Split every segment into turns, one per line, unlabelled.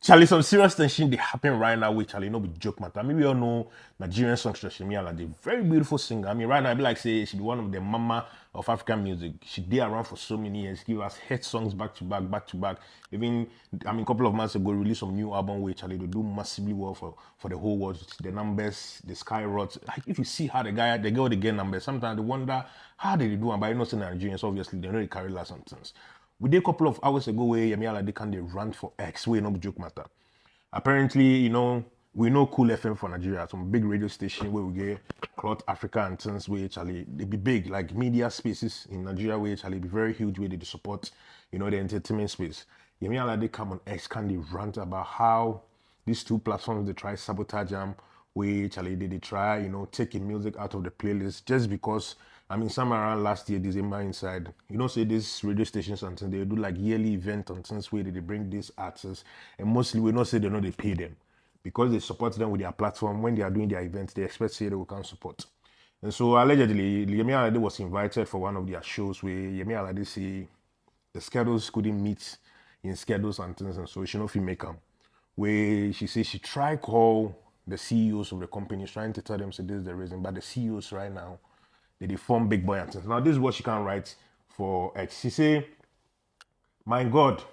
Charlie, some serious tension they happen right now with Charlie, no be joke matter. I mean, we all know Nigerian songstress Yemi Alade, very beautiful singer. I mean, right now I be like say she be one of the mama of African music. She did around for so many years, give us hit songs back to back, back to back. Even I mean, a couple of months ago, released some new album with Charlie to do massively well for the whole world. The numbers, the skyrocket. Like, if you see how the girl they get numbers, sometimes they wonder how did they do. And by not saying Nigerians, obviously they know they carry last sometimes. We did a couple of hours ago where Yemi Alade can they run for X, where no be joke matter. Apparently, we know Cool FM for Nigeria, some big radio station where we get Clout Africa and things where actually they be big, like media spaces in Nigeria where actually be very huge where they support, the entertainment space. Yemi Alade come on X can they rant about how these two platforms they try sabotage them, where actually they try, taking music out of the playlist just because I mean, somewhere around last year, December inside, say these radio stations and things, they do like yearly event and things where they bring these artists. And mostly we not say they know they pay them. Because they support them with their platform, when they are doing their events, they expect say they will come support. And so allegedly, Yemi Alade was invited for one of their shows where Yemi Alade say the schedules couldn't meet in schedules and things, and so she no fit make them. Where she says she tried call the CEOs of the companies, trying to tell them say this is the reason, but the CEOs right now, they form big boy and things. Now, this is what she can write for X. She say, my God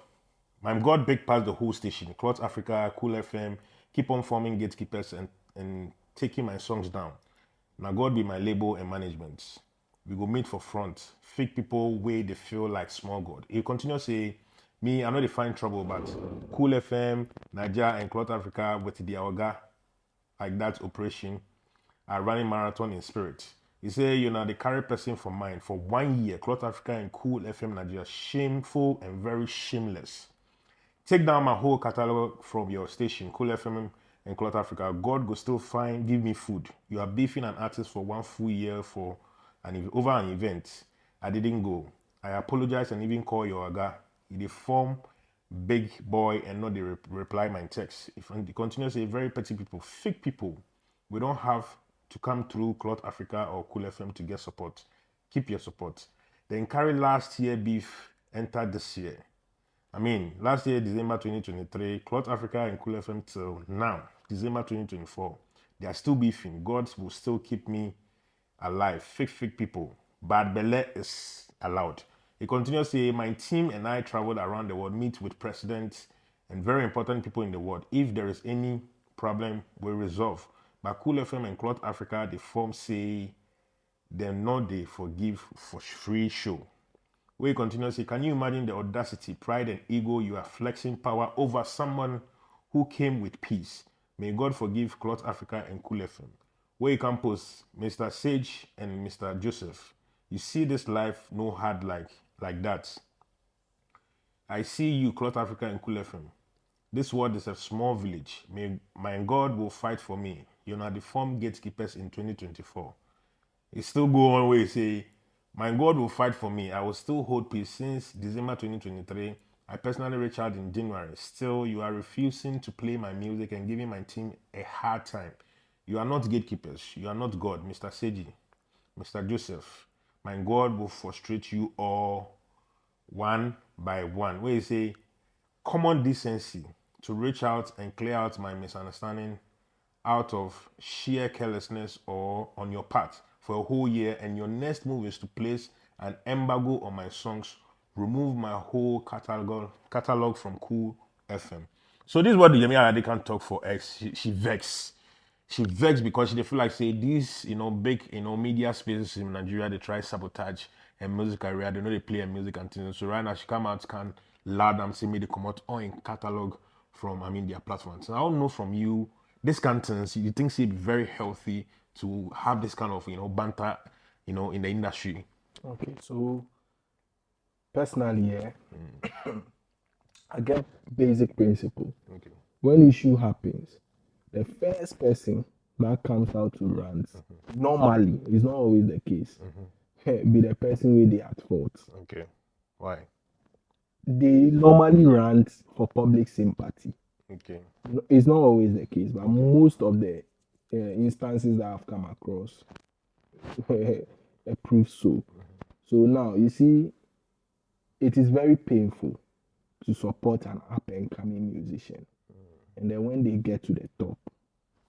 big past the whole station. Clout Africa, Cool FM, keep on forming gatekeepers and taking my songs down. Now, God be my label and management. We go meet for front. Fake people where they feel like small God. He continue to say, me, I know they find trouble, but Cool FM, Nigeria, and Clout Africa with the Aoga, like that operation, are running marathon in spirit. He say, the carry person for mine for 1 year, Clout Africa and Cool FM Nigeria, shameful and very shameless. Take down my whole catalog from your station, Cool FM and Clout Africa. God go still fine, give me food. You are beefing an artist for 1 full year for over an event. I didn't go. I apologize and even call your aga. He form big boy and not the reply my text. If he continues to say very petty people, fake people, we don't have to come through Clout Africa or Cool FM to get support. Keep your support. Then carry last year beef entered this year. I mean, last year, December 2023, Clout Africa and Cool FM till now, December 2024, they are still beefing. God will still keep me alive. Fake people. Bad belly is allowed. He continues to say, my team and I traveled around the world, meet with presidents and very important people in the world. If there is any problem, we'll resolve. But Cool FM and Clout Africa, the form say they're not they forgive for free show. We continue to say, can you imagine the audacity, pride, and ego you are flexing power over someone who came with peace? May God forgive Clout Africa and Cool FM. Where you can post Mr. Sage and Mr. Joseph. You see this life no hard like that. I see you, Clout Africa and Cool FM. This world is a small village. My God will fight for me. You know, the form gatekeepers in 2024. It still go on where you say, my God will fight for me. I will still hold peace since December 2023. I personally reached out in January. Still, you are refusing to play my music and giving my team a hard time. You are not gatekeepers. You are not God, Mr. Seji, Mr. Joseph. My God will frustrate you all one by one. Where you say, common decency to reach out and clear out my misunderstanding out of sheer carelessness or on your part for a whole year, and your next move is to place an embargo on my songs, remove my whole catalog from Cool FM. So this is what the Yemi Alade can talk for X. She vex. She vex because she feel like say these big media spaces in Nigeria, they try sabotage her music career. They know they play her music and things. So right now she come out can loud and say me they come out on catalog from their platforms. And I don't know from you, this kind of things, you think it'd be very healthy to have this kind of banter in the industry?
Okay, so personally, I get basic principle.
Okay.
When issue happens, the first person that comes out to rant, normally, it's not always the case, be the person with the at fault.
Okay. Why?
They normally rant for public sympathy.
Okay.
It's not always the case, but most of the instances that I've come across prove so. So now, you see, it is very painful to support an up-and-coming musician. and then when they get to the top,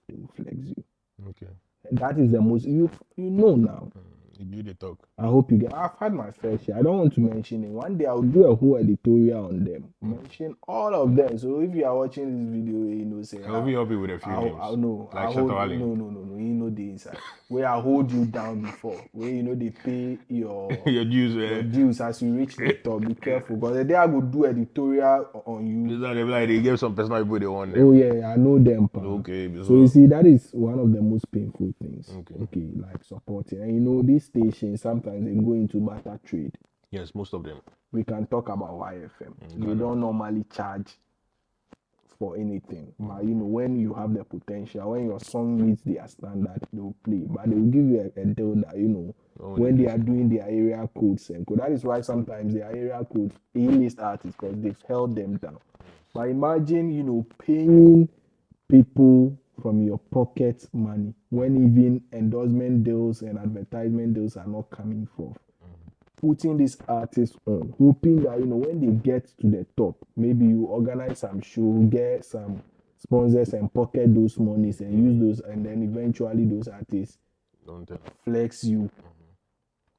they will flex you.
Okay.
And that is the most you know now.
You do the talk.
I hope you get. I've had my fair share. I don't want to mention it. One day I'll do a whole editorial on them, mention all of them. So if you are watching this video, you know, say
I'll be happy with a few names.
I know.
Like
I hold
Shadout.
no. You know the inside. Where I hold you down before. Where you know they pay your
Your dues,
your dues as you reach the top. Be careful, because the day I go do editorial on you.
They give some personal people they want them.
Oh yeah, I know them. Pa.
Okay.
So you see, that is one of the most painful things.
Okay.
Like supporting. And you know, these stations sometimes they go into barter trade.
Yes, most of them.
We can talk about YFM. They don't normally charge for anything. But you know, when you have the potential, when your song meets their standard, they will play. But they will give you a deal that, you know, when they are doing their area codes. And that is why sometimes their area codes A-list artists, because they've held them down. But imagine, you know, paying people from your pocket money when even endorsement deals and advertisement deals are not coming forth. Putting these artists on, hoping that, you know, when they get to the top, maybe you organize some show, get some sponsors and pocket those monies and use those, and then eventually those artists flex you.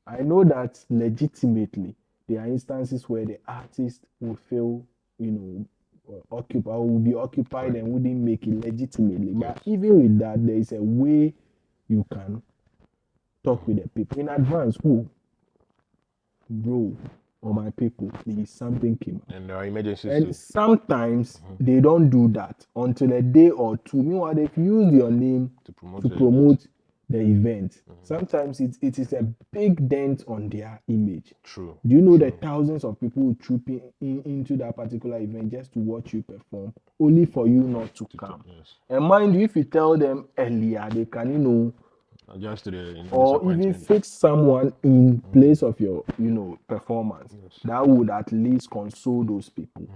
I know that legitimately there are instances where the artist will feel, you know, will be occupied and wouldn't make it legitimately. But even with that, there is a way you can talk with the people in advance. Who, bro, or my people, please, something came up.
And there are emergencies.
And sometimes they don't do that until a day or two. Meanwhile, they've used your name to promote the event. Sometimes it is a big dent on their image.
True.
Do you know the thousands of people who troop into that particular event just to watch you perform, only for you not to come?
Yes.
And mind you, if you tell them earlier, they can, you know,
adjust to the
or even fix someone in place of your, you know, performance. Yes. That would at least console those people.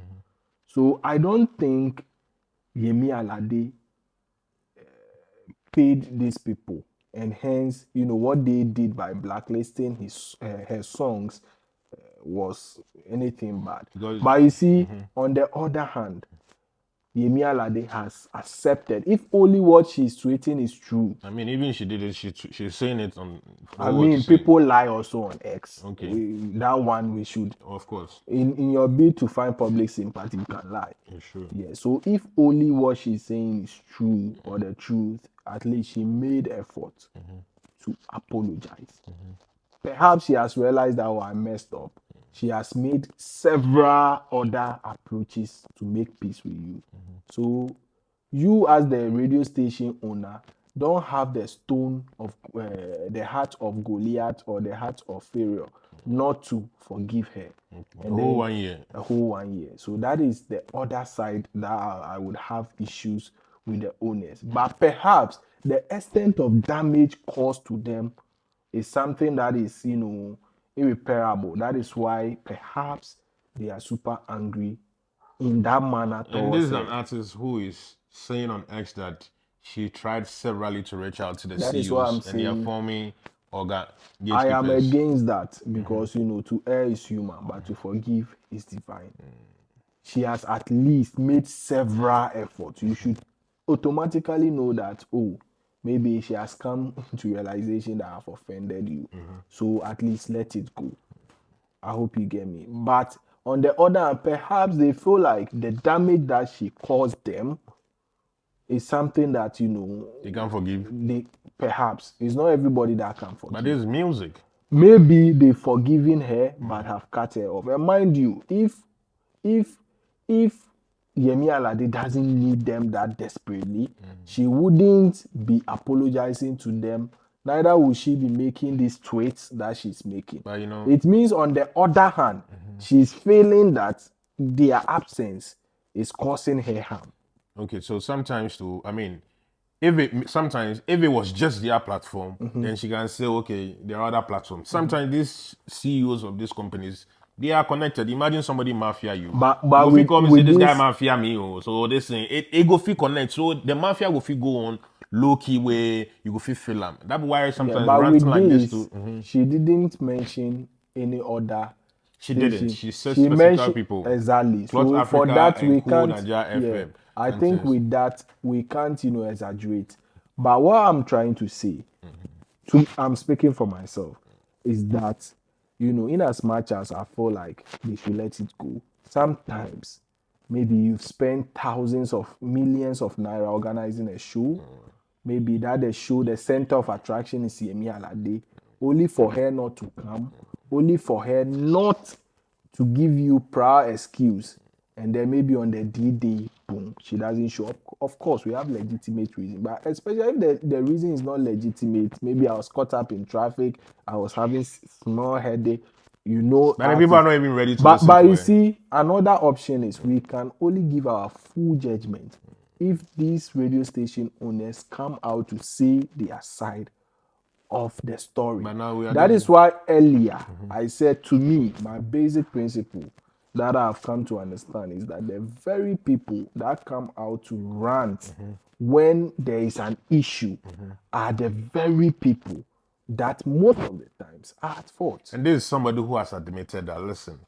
So I don't think Yemi Alade paid these people, and hence, you know, what they did by blacklisting her songs was anything bad. But you see, on the other hand, Yemi Alade has accepted, if only what she's tweeting is true.
I mean, even she did it, she's saying it on.
I mean, people lie also on X.
Okay.
That one we should.
Of course.
In your bid to find public sympathy, you can lie.
Yeah, sure.
Yeah. So if only what she's saying is true or the truth, at least she made effort to apologize. Perhaps she has realized that, oh, I messed up. She has made several other approaches to make peace with you. So you, as the radio station owner, don't have the stone of the heart of Goliath or the heart of Pharaoh not to forgive her.
A whole 1 year.
A whole 1 year. So that is the other side that I would have issues with the owners. But perhaps the extent of damage caused to them is something that is, you know, irreparable. That is why perhaps they are super angry in that manner.
And this is an artist who is saying on X that she tried severally to reach out to the CEOs, and they are forming organ.
I am against that because, you know, to err is human, but to forgive is divine. She has at least made several efforts. You should automatically know that, oh, maybe she has come to realization that I've offended you. So at least let it go. I hope you get me. But on the other hand, perhaps they feel like the damage that she caused them is something that, you know,
they can't forgive.
Perhaps it's not everybody that can forgive.
But it's music.
Maybe they've forgiven her but have cut her off. And mind you, if Yemi Alade doesn't need them that desperately, she wouldn't be apologizing to them. Neither will she be making these tweets that she's making.
But, you know,
it means on the other hand, she's feeling that their absence is causing her harm.
Okay, so sometimes if it was just their platform, then she can say, okay, there are other platforms. Sometimes these CEOs of these companies, they are connected. Imagine somebody mafia you.
But
we come and say this guy mafia me. So this thing, it go feel connect. So the mafia go feel go on low key where you go feel them. That's why sometimes ranting like this too.
She didn't mention any other.
She didn't. She said specific people.
Exactly.
Clout
so
Africa
for that
and
we
Cool
can't.
Nigeria FM.
I think with that, we can't, exaggerate. But what I'm trying to say, I'm speaking for myself, is that, in as much as I feel like they should let it go, sometimes maybe you've spent thousands of millions of naira organizing a show. Maybe that the show, the center of attraction is Yemi Alade, only for her not to come, only for her not to give you prior excuse, and then maybe on the D-Day, boom, she doesn't show up. Of course, we have legitimate reason, but especially if the reason is not legitimate, maybe I was caught up in traffic, I was having small headache,
But people are not even ready to
but
listen
but
to
you
it.
see, another option is we can only give our full judgment if these radio station owners come out to say their side of the story.
But now we are
That
getting-
is why earlier I said, to me, my basic principle that I've come to understand is that the very people that come out to rant when there is an issue are the very people that most of the times are at fault.
And this is somebody who has admitted that, listen,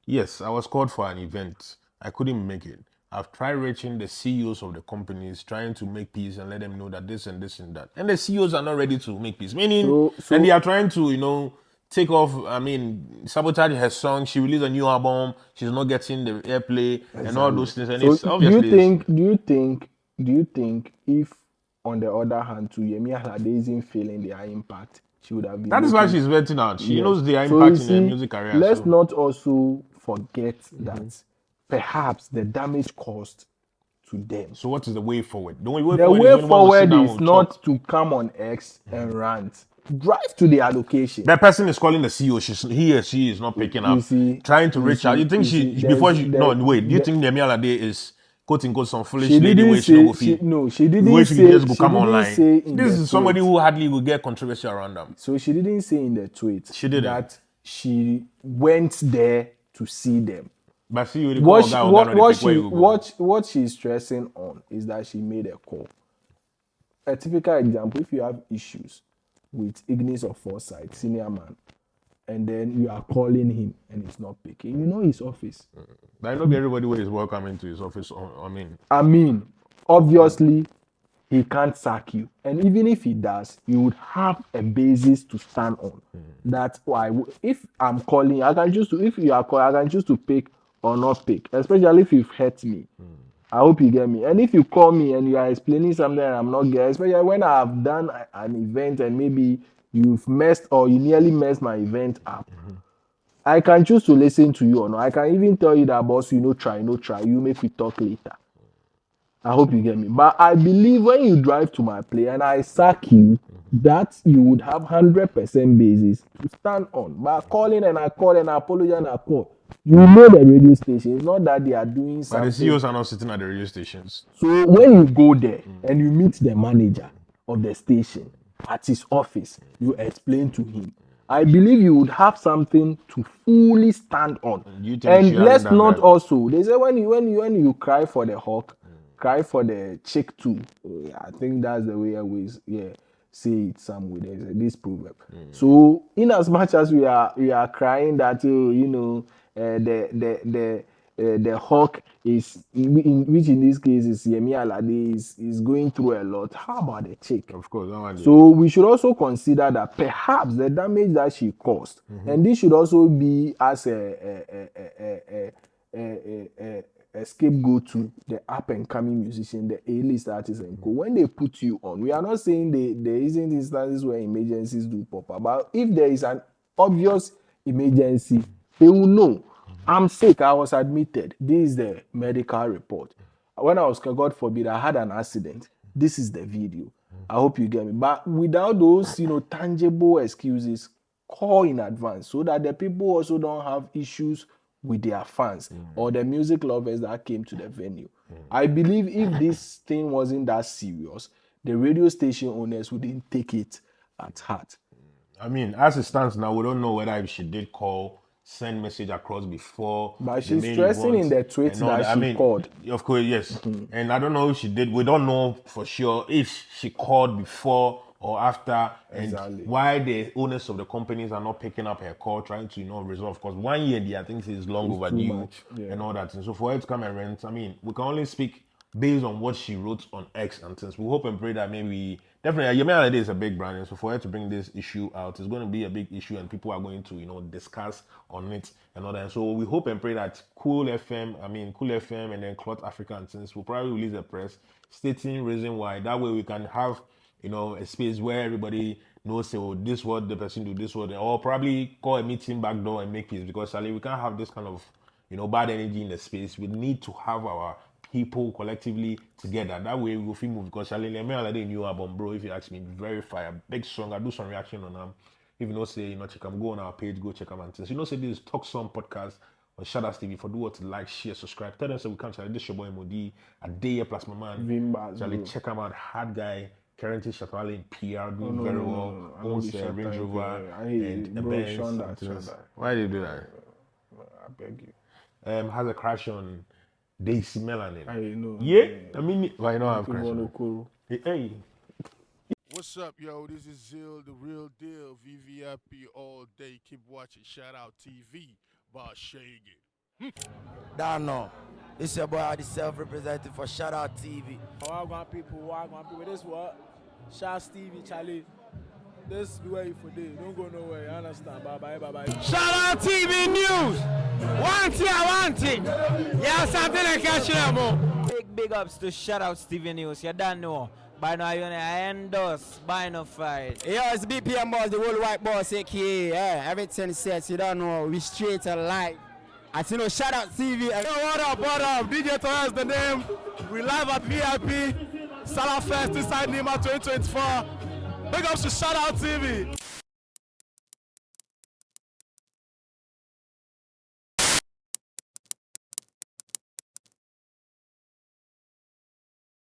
yes, I was called for an event. I couldn't make it. I've tried reaching the CEOs of the companies, trying to make peace and let them know that this and this and that. And the CEOs are not ready to make peace. Meaning, and they are trying to, take off, sabotage her song. She released a new album. She's not getting the airplay and all those things. And it's obviously...
Do you think if, on the other hand, to Yemi Alade isn't feeling their impact, she would have been...
That is why she's venting out. She knows their impact in her music career.
Let's not also forget that perhaps the damage caused to them.
So what is the way forward? The way
forward is not to come on X and rant. Drive to the allocation.
That person is calling the CEO. He or she is not picking up. Trying to reach out. You think do you think Yemi Alade is quote unquote some foolish lady where she don't go feel?
No, she didn't
way
say.
She just go come online.
This
is somebody who hardly will get controversy around them.
So she didn't say in the tweet
that
she went there to see them.
But see, you
what she's stressing on is that she made a call. A typical example: if you have issues with Ignis of Foresight, senior man, and then you are calling him and he's not picking, his office.
But I know everybody who is welcome into his office.
Obviously, he can't sack you, and even if he does, you would have a basis to stand on. That's why if I'm calling, I can choose to. If you are calling, I can choose to pick or not pick, especially if you've hurt me. I hope you get me. And if you call me and you are explaining something and I'm not getting, especially when I have done an event and maybe you've messed or you nearly messed my event up, I can choose to listen to you or not. I can even tell you that, boss, try, you make me talk later. I hope you get me. But I believe when you drive to my place and I sack you, that you would have 100% basis to stand on. But calling and I call and I apologize and I call. You know the radio station. It's not that they are doing something.
But the CEOs are not sitting at the radio stations.
So when you go there and you meet the manager of the station at his office, you explain to him. I believe you would have something to fully stand on. And let's not also, they say when you cry for the hawk, cry for the chick too. I think that's the way I always say it somewhere. There's this proverb. So in as much as we are crying that the hawk is which in this case is Yemi Alade is going through a lot. How about the chick?
Of course.
So we should also consider that perhaps the damage that she caused, and this should also be as a scapegoat to the up and coming musician, the A-list artists and co. When they put you on, we are not saying there isn't instances where emergencies do pop up, but if there is an obvious emergency, they will know. I'm sick, I was admitted. This is the medical report. When I was, God forbid, I had an accident. This is the video. I hope you get me. But without those, tangible excuses, call in advance so that the people also don't have issues with their fans or the music lovers that came to the venue. I believe if this thing wasn't that serious, the radio station owners wouldn't take it at heart.
As it stands now, we don't know whether she did call, send message across before.
But she's stressing in the tweet that she called.
Of course, yes. And I don't know if she did. We don't know for sure if she called before or after, and why the owners of the companies are not picking up her call, trying to resolve. Because 1 year, I think, is long overdue and all that. And so for her to come and rent, we can only speak based on what she wrote on X and things. We hope and pray that maybe definitely Yemi Alade is a big brand, and so for her to bring this issue out, it's going to be a big issue, and people are going to discuss on it and all that. And so we hope and pray that Cool FM, and then Clout Africa and things will probably release a press stating reason why. That way we can have a space where everybody knows, say, oh, this what the person do, this what, or probably call a meeting back door and make peace, because Charlie, we can't have this kind of bad energy in the space. We need to have our people collectively together. That way we will feel move, because Charlie, Yemi Alade new album, bro, if you ask me, very fire, big song. I do some reaction on them. If you know, say, check them, go on our page, go check them and things. Say this is Talk Some podcast on Shadout TV. For do what to like, share, subscribe. Tell them so we can Charlie. This your boy Modi, a day plus my man.
Vimbas,
Charlie,
bro.
check them out. Hard guy. Currently, Shadout in PR doing very well. Owns a Range Rover and a Benz. Why do you do that?
I beg you.
Has a crash on Daisy Melanin.
I know.
Yeah, I mean, why not have crash? Hey.
What's up, yo? This is Zill, the real deal. VVIP all day. Keep watching Shadout TV. Boss Shaggy.
Dano, it's your boy, the self-representative for Shadout TV.
Wagwan people, this what? Shadout TV, Charlie. This be where you for day. Don't go nowhere, you understand? Bye-bye.
Shadout TV News! Want it! Yeah, something like that,
Big ups to Shadout TV News, you don't know. By now, you endorse, by no fight.
Yo, it's BPM boss, the whole white boss, aka, everything says, you don't know, we straight alive. As you know, Shadout TV.
Yo, what up? DJ Torres the name. We live at VIP. Salah Fest inside Nima 2024. Big ups to Shadout TV.